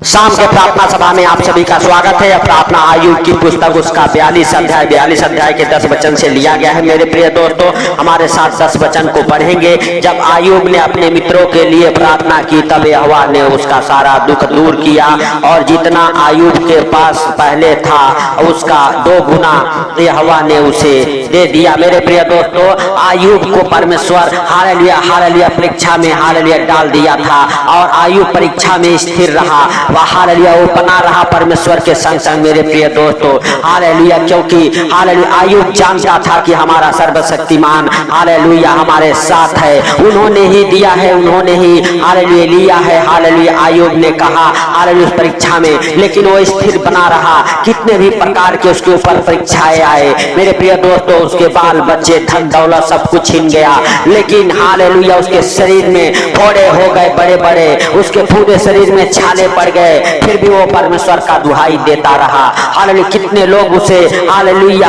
शाम के प्रार्थना सभा में आप सभी का स्वागत है। प्रार्थना आयुब की पुस्तक उसका 42 अध्याय के 10 वचन से लिया गया है। मेरे प्रिय दोस्तों, हमारे साथ 10 वचन को पढ़ेंगे। जब आयुब ने अपने मित्रों के लिए प्रार्थना की तब यहोवा ने उसका सारा दुख दूर किया और जितना आयुब के पास पहले था उसका 2 गुना यहोवा ने उसे दे दिया। मेरे प्रिय दोस्तों, आयुब को परमेश्वर हालेलुया परीक्षा में डाल दिया था और आयुब परीक्षा में स्थिर रहा। हालेलुया, वो बना रहा परमेश्वर के संग संग। मेरे प्रिय दोस्तों, हालेलुया, क्योंकि हालेलुया आयुब जानता था कि हमारा सर्वशक्तिमान हालेलुया हमारे साथ है। उन्होंने ही दिया है, उन्होंने ही हालेलुया लिया है। हालेलुया, आयुब ने कहा हालेलुया परीक्षा में, लेकिन वो स्थिर बना रहा। कितने भी प्रकार के उसके ऊपर परीक्षाएं आए मेरे प्रिय दोस्तों, उसके बाल बच्चे धन दौलत सब कुछ छिन गया, लेकिन हालेलुया उसके शरीर में फोड़े हो गए बड़े बड़े, उसके पूरे शरीर में छाले पड़ गए, फिर भी वो परमेश्वर का दुहाई देता रहा। हालेलुया, कितने लोग उसे हालेलुया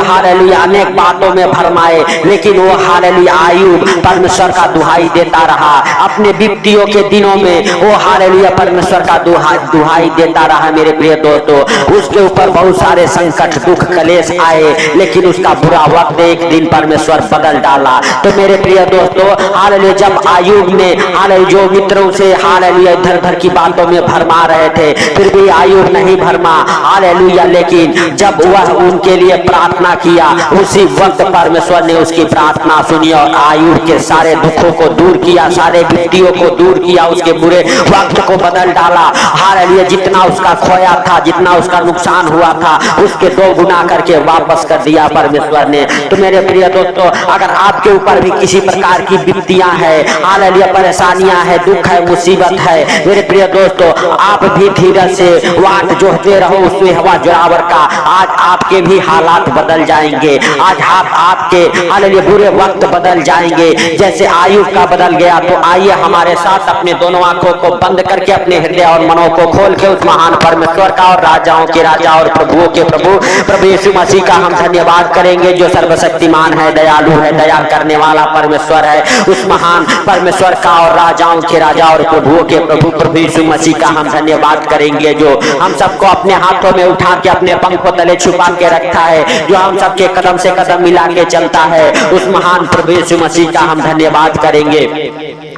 अनेक बातों में भरमाए, लेकिन वो हालेलुया आयुब परमेश्वर का दुहाई देता रहा। अपने विपत्तियों के दिनों में वो हालेलुया परमेश्वर का दुहाई देता रहा। मेरे प्रिय दोस्तों, उसके ऊपर बहुत सारे संकट दुख कलेश आए, लेकिन उसका बुरा वक्त एक दिन परमेश्वर बदल डाला। तो मेरे प्रिय दोस्तों, हालेलुया जब आयुब ने हालेलुया जो मित्रों से हालेलुया इधर उधर की बातों में भरमा रहे थे, फिर भी आयुब नहीं भरमा। हालेलुया, लेकिन जब वह उनके लिए प्रार्थना किया, उसी वक्त परमेश्वर ने उसकी प्रार्थना सुनी और आयुब के सारे दुखों को दूर किया, सारे विपत्तियों को दूर किया, उसके बुरे वक्त को बदल डाला। हालेलुया, जितना उसका खोया था, जितना उसका नुकसान हुआ था, उसके 2 गुना करके वापस कर दिया परमेश्वर ने। तो मेरे प्रिय दोस्तों, अगर आपके ऊपर भी किसी प्रकार की विपत्तियां है, हालेलुया परेशानियां है, दुख है, मुसीबत है, मेरे प्रिय दोस्तों, आप भी धीरज से वाट जोहते रहो उसमें हवा जोरावर का। आज आपके भी हालात बदल जाएंगे, आज आपके हालेलुया बुरे वक्त बदल जाएंगे जैसे आयुब का बदल गया। तो आइए हमारे साथ अपने दोनों आंखों को बंद करके अपने हृदय और मनों को खोल के उस महान परमेश्वर का और राजाओं के राजा और प्रभुओं के प्रभु यीशु मसीह का हम धन्यवाद करेंगे, जो सर्वशक्तिमान है, दयालु है, दया करने वाला परमेश्वर है। उस महान परमेश्वर का और राजाओं के राजा और प्रभुओं के प्रभु यीशु मसीह का हम धन्यवाद करेंगे, जो हम सबको अपने हाथों में उठा के अपने पंखों तले छुपा के रखा है, जो हम सबके कदम से कदम मिला के चलता है। उस महान प्रभु यीशु मसीह का हम धन्यवाद करेंगे।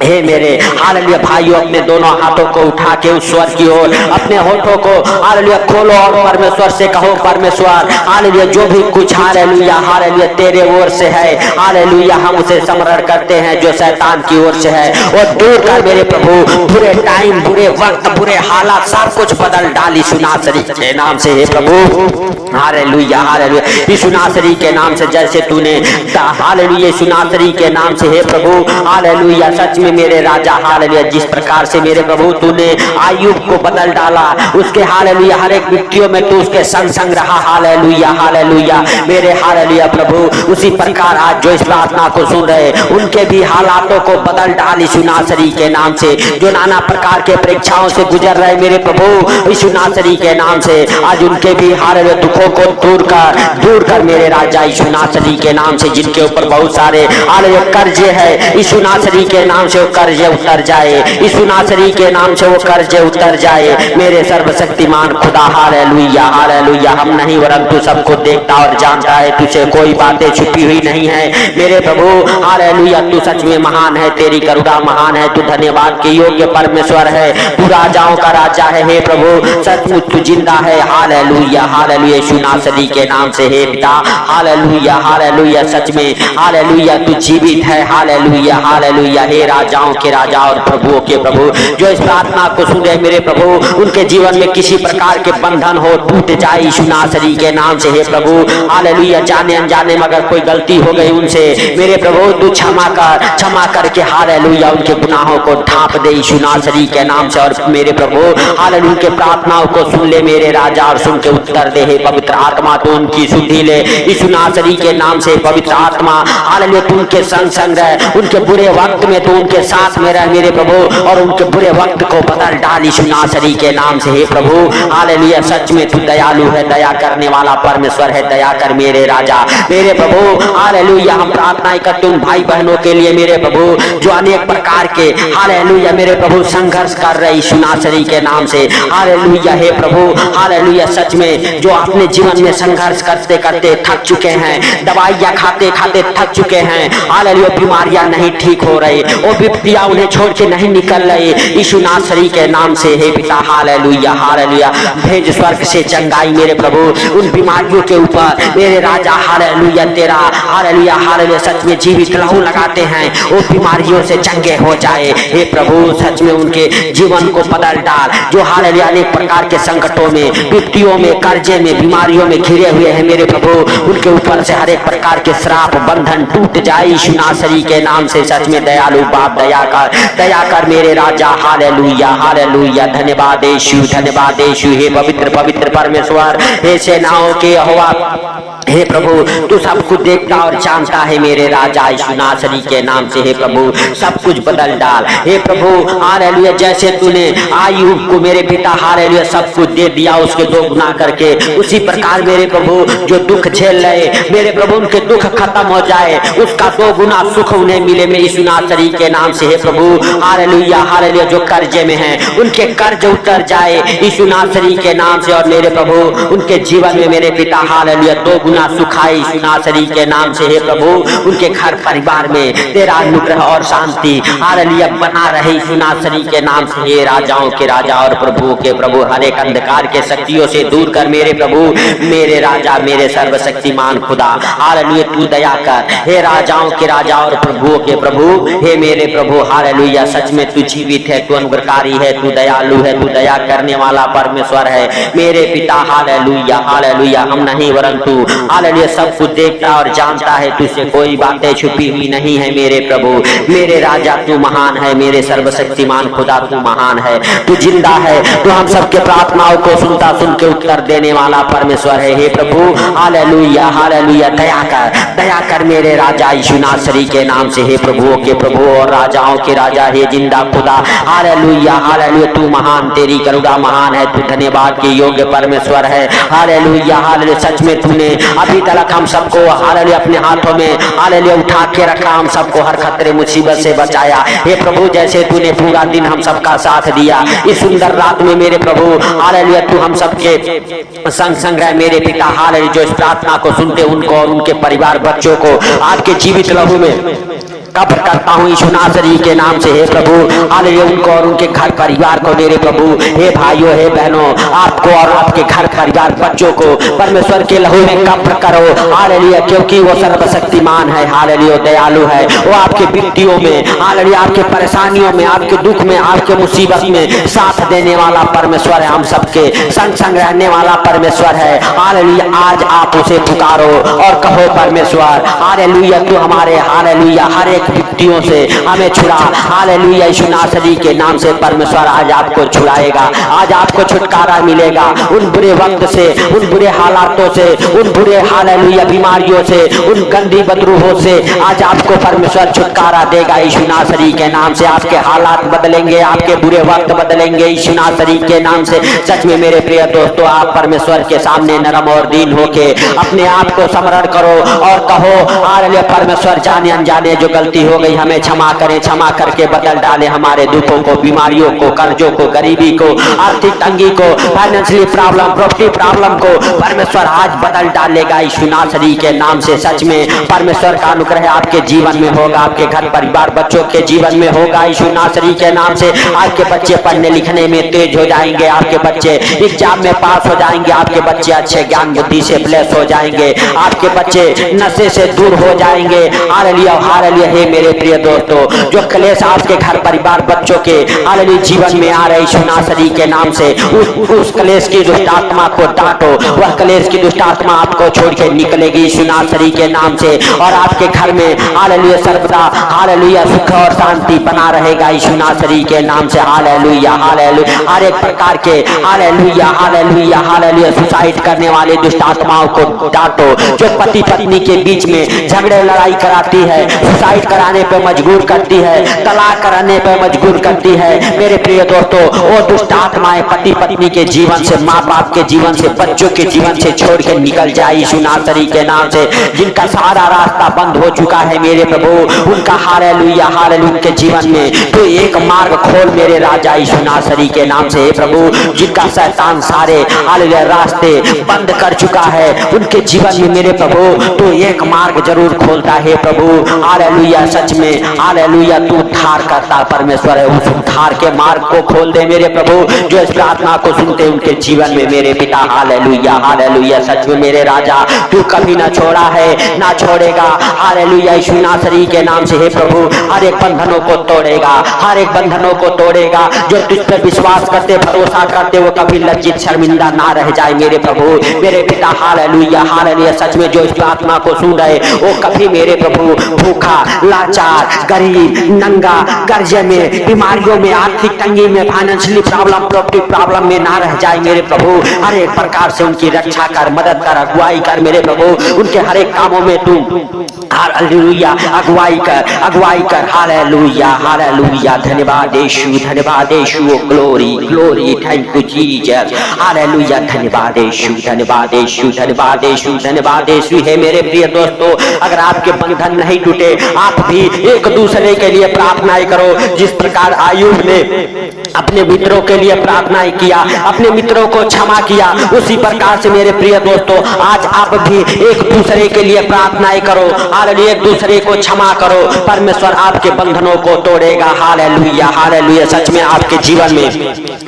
हे मेरे हालेलुया भाइयों, अपने दोनों हाथों को उठा के उस स्वर की ओर अपने होठों को हालेलुया खोलो और परमेश्वर से कहो, परमेश्वर हालेलुया जो भी कुछ हालेलुया तेरे ओर से है, हालेलुया हम उसे समरण करते हैं। जो शैतान की ओर से है वो दूर कर मेरे प्रभु। बुरे टाइम, बुरे वक्त, बुरे हालात सब कुछ बदल डाल यीशु नासरी के नाम से। हे प्रभु हालेलुया यीशु नासरी के नाम से, जैसे तूने हालेलुया यीशु नासरी के नाम से हे प्रभु हालेलुया सच में मेरे राजा हालेलुया जिस प्रकार से मेरे प्रभु तूने आयुब को बदल डाला, उसके हालेलुया हर एक विपत्तियों में तू उसके संग संग रहा। हालेलुया मेरे हालेलुया प्रभु, उसी प्रकार आज जो इस प्रार्थना को सुन रहे उनके भी हालातों को बदल डाल यीशु नासरी के नाम से। जो नाना प्रकार के परीक्षाओं से गुजर रहे मेरे प्रभु यीशु नासरी के नाम से, आज उनके भी हालेलुया दुखों को दूर कर मेरे राजा यीशु नासरी के नाम से। जिनके ऊपर बहुत सारे हालेलुया कर्जे है, यीशु नासरी के नाम से वो कर्जे उतर जाए, यीशु नासरी के नाम से वो कर्जे उतर जाए। मेरे सर्वशक्तिमान खुदा हालेलुया हम नहीं वरन तू सबको देखता और जानता है, तुझे कोई बातें छुपी हुई नहीं है। मेरे प्रभु हालेलुया तू सच में महान है, तेरी करुणा महान है, तू धन्यवाद के योग्य परमेश्वर है, तू राजाओं का राजा है। हे प्रभु सचमुच तू जिंदा है। हालेलुया यीशु नासरी के नाम से हे पिता हालेलुया सच में हालेलुया तू जीवित है। हालेलुया हे राजाओं के राजा और प्रभुओं के प्रभु, जो इस प्रार्थना को सुन रहे मेरे प्रभु उनके जीवन में किसी प्रकार के बंधन हो टूट जाए यीशु नासरी के नाम से। हे प्रभु हालेलुया जाने अनजाने में अगर कोई गलती हो गई उनसे मेरे प्रभु तू क्षमा करके हालेलुया उनके गुनाहों को ढांप दे यीशु नासरी के नाम से। और मेरे प्रभु हालेलुया उनके प्रार्थनाओं को सुन ले मेरे राजा और सुन के उत्तर दे। हे पवित्र आत्मा तू उनकी सुधि ले यीशु नासरी के नाम से। पवित्र आत्मा हालेलुया तू उनके संग संग रह, उनके बुरे वक्त में तू उनके साथ में रह मेरे प्रभु, और उनके बुरे वक्त को बदल डाल यीशु नासरी के नाम से। हे प्रभु हालेलुया सच में तू दयालु है, दया करने वाला परमेश्वर है, दया कर मेरे राजा मेरे प्रभु हालेलुया। हम प्रार्थनाएं करते उन भाई बहनों के लिए मेरे प्रभु जो अनेक प्रकार के हालेलुया मेरे प्रभु संघर्ष कर रहे यीशु नासरी के नाम से। हालेलुया हे प्रभु, हालेलुया। सच में जो अपने जीवन में संघर्ष करते करते थक चुके हैं, दवाइयाँ खाते खाते थक चुके हैं, हालेलुया, बीमारियां नहीं ठीक हो रही, वो विपत्तियां उन्हें छोड़ के नहीं निकल रही, यीशु नासरी के नाम से हे पिता हालेलुया हालेलुया, भेज स्वर्ग से चंगाई मेरे प्रभु उन बीमारियों के ऊपर मेरे राजा हालेलुया तेरा हालेलुया हालेलुया। सच में जीवित लहू लगाते हैं, वो बीमारियों से चंगे हो जाए हे प्रभु। सच में उनके जीवन को बदल डाल, जो हालेलुया अनेक प्रकार के संकटों में, विपत्तियों में, कर्जे में, बीमारियों में घिरे हुए हैं मेरे प्रभु, उनके ऊपर से हर एक प्रकार के श्राप बंधन टूट जाए यीशु नासरी के नाम से। सच में दयालु बाप दया कर मेरे राजा हालेलुया हालेलुया। धन्यवाद यीशु, धन्यवाद यीशु हे पवित्र पवित्र परमेश्वर, हे सेनाओं के यहोवा, हे प्रभु तू सब कुछ देखता और जानता है मेरे राजा यीशु नासरी के नाम से। हे प्रभु सब कुछ बदल डाल हे प्रभु हालेलुया। जैसे तूने आयूब को मेरे पिता हालेलुया सब कुछ दे दिया उसके 2 गुना करके, उसी प्रकार मेरे प्रभु जो दुख झेल रहे मेरे प्रभु उनके दुख खत्म हो जाए, उसका 2 गुना सुख उन्हें मिले मेरे यीशु नासरी के नाम से। हे प्रभु हालेलुया हालेलुया। जो कर्जे में है उनके कर्ज उतर जाए यीशु नासरी के नाम से, और मेरे प्रभु उनके जीवन में मेरे पिता हालेलुया 2 गुना सुखाई यीशु नासरी के नाम से। हे प्रभु उनके घर परिवार में तेरा अनुग्रह और शांति हालेलुया बना रहे यीशु नासरी के नाम से। हे राजाओं के राजा और प्रभुओं के प्रभु, हर एक अंधकार के शक्तियों से दूर कर मेरे प्रभु, मेरे राजा, मेरे सर्वशक्तिमान खुदा हालेलुया तू दया कर। हे राजाओं के राजा और प्रभुओं के प्रभु, हे मेरे प्रभु हालेलुया सच में तू जीवित है, तू अनुग्रहकारी है, तू दयालु है, तू दया करने वाला परमेश्वर है मेरे पिता हालेलुया हालेलुया। हम नहीं वरन तू हालेलुया सब कुछ देखता और जानता है, तुझसे कोई बातें छुपी हुई नहीं है मेरे प्रभु, मेरे राजा तू महान है, मेरे सर्वशक्तिमान खुदा तू महान है, तू जिंदा है, तू हम सबके प्रार्थनाओं को सुनता सुन के उत्तर देने वाला परमेश्वर है। हे प्रभु हालेलुया हालेलुया दया कर मेरे राजा यीशु नासरी के नाम से। हे प्रभुओं के प्रभु और राजाओं के राजा, हे जिंदा खुदा हालेलुया हालेलुया तू महान, तेरी करुणा महान है, तू धन्यवाद के योग्य परमेश्वर है हालेलुया हालेलुया। सच में तूने अभी तक हम सबको हालेलुया अपने हाथों में हालेलुया उठा के रखा, हम सबको हर खतरे मुसीबत से बचाया। हे प्रभु जैसे तूने पूरा दिन हम सबका साथ दिया इस सुंदर रात में मेरे प्रभु हालेलुया, तू हम सबके संग संग रह मेरे पिता हालेलुया। जो इस प्रार्थना को सुनते उनको और उनके परिवार बच्चों को आपके जीवित लहू में कब्र करता हूँ यीशु नासरी के नाम से। हे प्रभु हालेलुया उनको और उनके घर परिवार को मेरे प्रभु, हे भाइयों हे बहनों, आपको और आपके घर परिवार बच्चों को परमेश्वर के लहू में कब्र करो हालेलुया, क्योंकि वो सर्वशक्तिमान है हालेलुया, दयालु है, वो आपके विपत्तियों में हालेलुया, आपके परेशानियों में, आपके दुख में, आपके मुसीबत में साथ देने वाला परमेश्वर है, हम सबके संग संग रहने वाला परमेश्वर है हालेलुया। आज आप उसे पुकारो और कहो परमेश्वर हालेलुया तू हमारे हालेलुया हर विपत्तियों से हमें छुड़ा हालेलुया। यीशु नासरी के नाम से परमेश्वर आज आपको छुड़ाएगा, आज आपको छुटकारा मिलेगा उन बुरे वक्त से, उन बुरे हालातों से, उन बुरे हालेलुया बीमारियों से, उन गंदी बदरूहों से आज आपको परमेश्वर छुटकारा देगा यीशु नासरी के नाम से। आपके हालात बदलेंगे, आपके बुरे वक्त बदलेंगे यीशु नासरी के नाम से। सच में मेरे प्रिय दोस्तों, आप परमेश्वर के सामने नरम और दीन होके अपने आप को समरण करो और कहो हालेलुया परमेश्वर जाने अनजाने जो गलती हो गई हमें क्षमा करें, क्षमा करके बदल डाले हमारे दुखों को, बीमारियों को, कर्जों को, गरीबी को, आर्थिक तंगी को, फाइनेंशियली प्रॉब्लम, प्रॉपर्टी प्रॉब्लम को परमेश्वर आज बदल डालेगा यीशु नासरी के नाम से। सच में परमेश्वर का अनुग्रह आपके जीवन में होगा, आपके घर परिवार बच्चों के जीवन में होगा यीशु नासरी के नाम से। आपके बच्चे पढ़ने लिखने में तेज हो जाएंगे, आपके बच्चे एग्जाम में पास हो जाएंगे, आपके बच्चे अच्छे ज्ञान बुद्धि से ब्लेस हो जाएंगे, आपके बच्चे नशे से दूर हो जाएंगे हालेलुया हालेलुया। हे मेरे प्रिय दोस्तों, जो क्लेश आपके घर परिवार बच्चों के हालेलुया जीवन में आ रही यीशु नासरी के नाम से, उस क्लेश की दुष्ट आत्मा को डांटो, वह क्लेश की दुष्ट आत्मा आपको छोड़ के निकलेगी यीशु नासरी के नाम से, और आपके घर में हालेलुया सर्वदा हालेलुया सुख और शांति बना रहेगा यीशु नासरी के नाम से हालेलुया हालेलुया। हर एक प्रकार के हालेलुया हालेलुया हालेलुया सुसाइड करने वाले दुष्ट आत्माओं को डांटो, जो पति पत्नी के बीच में झगड़े लड़ाई कराती है, सुसाइड कराने पे मजबूर करती है, तलाक कराने पे मजबूर करती है। मेरे प्रिय दोस्तों, वो दुष्ट आत्माएं पति पत्नी के जीवन से, माँ बाप के जीवन से, बच्चों के जीवन से छोड़ के निकल जाए यीशु नासरी के नाम से। जिनका सारा रास्ता बंद हो चुका है मेरे प्रभु, उनका हालेलुया हालेलुया के जीवन में तो एक मार्ग खोल मेरे राजा यीशु नासरी के नाम से। हे प्रभु, जिनका शैतान सारे हालेलुया रास्ते बंद कर चुका है उनके जीवन में मेरे प्रभु तो एक मार्ग जरूर खोलता है प्रभु। हालेलुया, सच में हालेलुया, तू उद्धार करता परमेश्वर है। उस उद्धार के मार्ग को खोल दे मेरे प्रभु, जो इस प्रार्थना को सुनते उनके जीवन में मेरे पिता। हालेलुया हालेलुया, सच में मेरे राजा तू कभी ना छोड़ा है ना छोड़ेगा। हालेलुया, यीशु नासरी के नाम से हे प्रभु, हर एक बंधनों को तोड़ेगा, हर एक बंधनों को तोड़ेगा। जो तुझ पर विश्वास करते, भरोसा करते, वो कभी लज्जित शर्मिंदा ना रह जाए मेरे प्रभु मेरे पिता। हालेलुया हालेलुया, सच में जो इस प्रार्थना को सुन रहे वो कभी मेरे प्रभु भूखा, लाचार, गरीब, नंगा, कर्जे में, बीमारियों में, आर्थिक तंगी में, फाइनेंशियली प्रॉब्लम, प्रॉपर्टी प्रॉब्लम में ना रह जाए मेरे प्रभु। हर एक प्रकार से उनकी रक्षा कर, मदद कर, अगुवाई कर मेरे प्रभु। उनके हर एक कामों में तू हालेलुया अगुवाई कर। हालेलुया हालेलुया, धन्यवाद यीशु, धन्यवाद यीशु, glory glory, thank you Jesus. Hallelujah, धन्यवाद यीशु, धन्यवाद यीशु, धन्यवाद यीशु, धन्यवाद यीशु। है मेरे प्रिय दोस्तों, अगर आपके बंधन नहीं टूटे, आप भी एक दूसरे के लिए प्रार्थनाएं करो। जिस प्रकार आयुब ने अपने मित्रों के लिए प्रार्थनाएं किया, अपने मित्रों को क्षमा किया, उसी प्रकार से मेरे प्रिय दोस्तों आज आप भी एक दूसरे के लिए प्रार्थनाएं करो। हालेलुया, एक दूसरे को क्षमा करो, परमेश्वर आपके बंधनों को तोड़ेगा। हालेलुया हालेलुया, सच में आपके जीवन में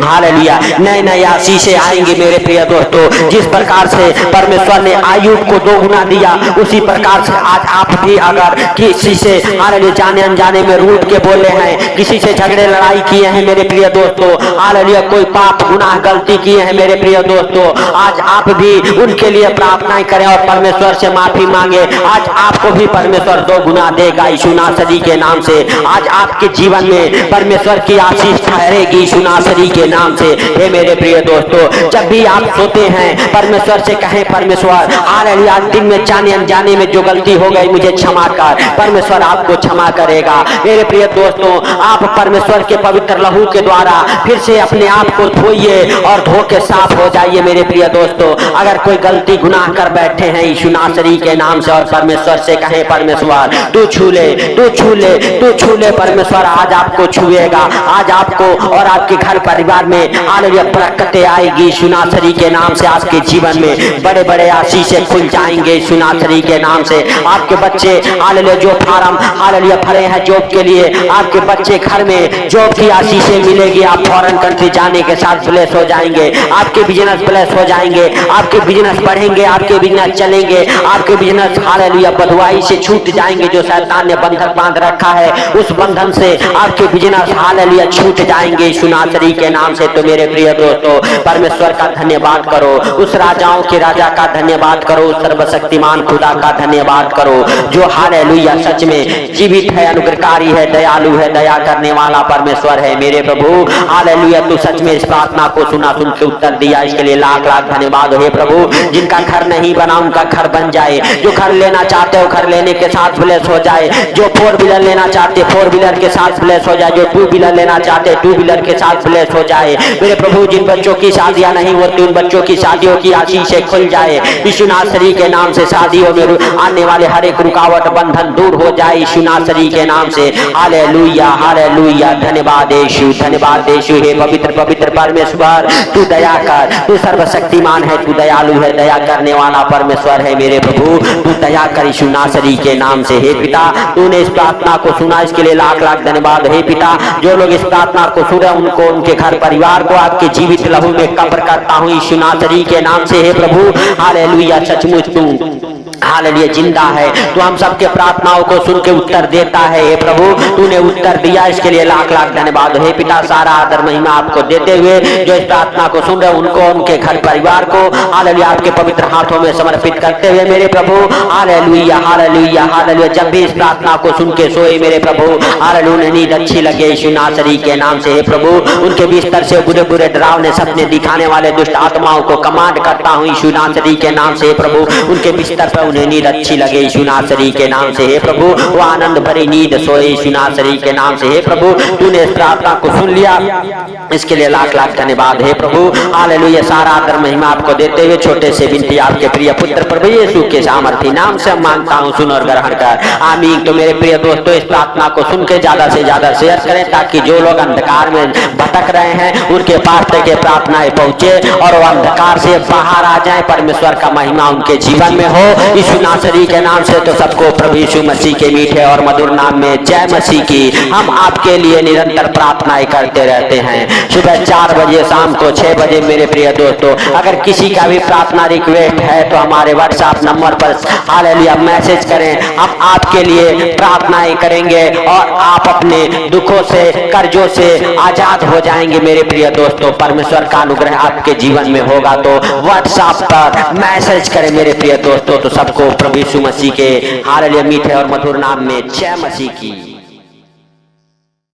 हालेलुया नए नए आशीषें आएंगे मेरे प्रिय दोस्तों। जिस प्रकार से परमेश्वर ने आयुब को 2 गुना दिया, उसी प्रकार से आज आप भी अगर किसी से हालेलुया जाने अनजाने में रूठ के बोले हैं, किसी से झगड़े लड़ाई किए हैं मेरे प्रिय दोस्तों, हालेलुया कोई पाप गुनाह गलती किए हैं मेरे प्रिय दोस्तों, आज आप भी उनके लिए प्रार्थनाएं करें और परमेश्वर से माफी मांगे। आज आपको भी परमेश्वर 2 गुना देगा यीशु नासरी के नाम से। आज आपके जीवन में परमेश्वर की आशीष ठहरेगी यीशु नासरी के नाम से। हे मेरे प्रिय दोस्तों, जब भी आप सोते हैं परमेश्वर से कहें, परमेश्वर हालेलुया दिन में जाने अनजाने में जो गलती हो गई मुझे क्षमा कर, परमेश्वर आपको क्षमा करेगा। मेरे प्रिय दोस्तों, आप परमेश्वर के पवित्र लहू के द्वारा फिर से अपने आप को धोइए और धो के साफ हो जाइए मेरे प्रिय दोस्तों। अगर कोई गलती गुनाह कर बैठे हैं यीशु नासरी के नाम से और परमेश्वर से कहें, परमेश्वर तू छू ले, तू छू ले, तू छू ले, परमेश्वर आज आपको छुएगा। आज आपको और आपके घर परिवार में हालेलुया बरकतें आएगी यीशु नासरी के नाम से। आपके जीवन में बड़े बड़े आशीषें खुल जाएंगे यीशु नासरी के नाम से। आपके बच्चे हालेलुया जो फार्म हालेलुया भरे हैं जॉब के लिए, आपके बच्चे घर में जॉब की आशीषें मिलेगी। आप फॉरेन कंट्री जाने के साथ ब्लेस हो जाएंगे, आपके बिजनेस ब्लेस हो जाएंगे, आपके बिजनेस बढ़ेंगे, आपके बिजनेस चलेंगे, आपके बिजनेस हालेलुया बदवाई से छूट जाएंगे। जो शैतान ने बंधन बांध रखा है उस बंधन से आपके बिजनेस हालेलुया छूट जाएंगे यीशु नासरी के नाम से। तो मेरे प्रिय दोस्तों, परमेश्वर का धन्यवाद करो, उस राजाओं के राजा का धन्यवाद करो, उस सर्वशक्तिमान खुदा का धन्यवाद करो जो हालेलुया सच में जीवित है, अनुग्रहकारी है, दयालु है, दया करने वाला परमेश्वर है मेरे प्रभु। हालेलुया, तू सच में इस प्रार्थना को सुना, सुन के उत्तर दिया, इसके लिए लाख लाख धन्यवाद हे प्रभु। जिनका घर नहीं बना उनका घर बन जाए, जो घर लेना चाहते हो घर लेने के साथ ब्लेस हो जाए, जो 4 व्हीलर लेना चाहते 4 व्हीलर के साथ ब्लेस हो जाए, जो 2 व्हीलर लेना चाहते 2 व्हीलर के साथ ब्लेस हो जाए मेरे प्रभु। जिन बच्चों की शादियां नहीं होती उन बच्चों की शादियों की आशीषें खुल जाए यीशु नासरी के नाम से। शादियों में आने वाले हर एक रुकावट बंधन दूर हो जाए यीशु नासरी के नाम से। हालेलुया हालेलुया, धन्यवाद यीशु, धन्यवाद यीशु। हे पवित्र पवित्र परमेश्वर, तू दया कर, तू सर्वशक्तिमान है, तू दयालु है, दया करने वाला परमेश्वर है मेरे प्रभु। तू दया कर यीशु नासरी के नाम से। हे पिता, तूने इस प्रार्थना को सुना, इसके लिए लाख लाख धन्यवाद हे पिता। जो लोग इस प्रार्थना को सुन रहे उनको, उनके घर परिवार को आपके जीवित लहू में कब्र करता हूँ यीशु नासरी के नाम से। हे प्रभु हालेलुया, सचमुच तू हालेलुया जिंदा है, तो हम सबके प्रार्थनाओं को सुन के उत्तर देता है। हे प्रभु, तूने उत्तर दिया, इसके लिए लाख लाख धन्यवाद हे पिता। सारा आदर महिमा आपको देते हुए जो इस प्रार्थना को सुन रहे उनको, उनके घर परिवार को हालेलुया आपके पवित्र हाथों में समर्पित करते हुए मेरे प्रभु हालेलुया हालेलुया हालेलुया। जब भी इस प्रार्थना को सुन के सोए मेरे प्रभु हालेलुया, उन्हें नींद अच्छी लगे यीशु नासरी के नाम से। हे प्रभु, उनके बिस्तर से बुरे बुरे डरावने सपने दिखाने वाले दुष्ट आत्माओं को कमांड करता हूँ यीशु नासरी के नाम से। हे प्रभु, उनके बिस्तर पर उन्हें नींद अच्छी लगे यीशु नासरी के नाम से। हे प्रभु वो आनंद भरी नींद सोए यीशु नासरी के नाम से। हे प्रभु तूने इस प्रार्थना को सुन लिया, इसके लिए लाख लाख धन्यवाद। हे प्रभु हालेलुया, सारा आदर महिमा आपको देते हुए छोटे से विनती आपके प्रिय पुत्र प्रभु यीशु के सामर्थी नाम से मांगता हूँ, सुन और ग्रहण कर, आमीन। तो मेरे प्रिय दोस्तों इस प्रार्थना को सुन के ज्यादा से ज्यादा शेयर करें ताकि जो लोग अंधकार में भटक रहे हैं उनके पास तक ये प्रार्थनाएं पहुंचे और वो अंधकार से बाहर आ जाए, परमेश्वर का महिमा उनके जीवन में हो यीशु नासरी के नाम से। तो सबको प्रभु यीशु मसीह के मीठे और मधुर नाम में जय मसीह की। हम आपके लिए निरंतर प्रार्थनाएं करते रहते हैं, सुबह 4 बजे, शाम को 6 बजे। मेरे प्रिय दोस्तों अगर किसी का भी प्रार्थना रिक्वेस्ट है तो हमारे व्हाट्सएप नंबर पर हालेलुया मैसेज करें, हम आपके लिए प्रार्थनाएं करेंगे और आप अपने दुखों से कर्जों से आजाद हो जाएंगे। मेरे प्रिय दोस्तों परमेश्वर का अनुग्रह आपके जीवन में होगा तो व्हाट्सएप पर मैसेज करें मेरे प्रिय दोस्तों। तो सबको प्रभु यीशु मसीह के हालेलुया मीठे और मधुर नाम में जय मसीह की।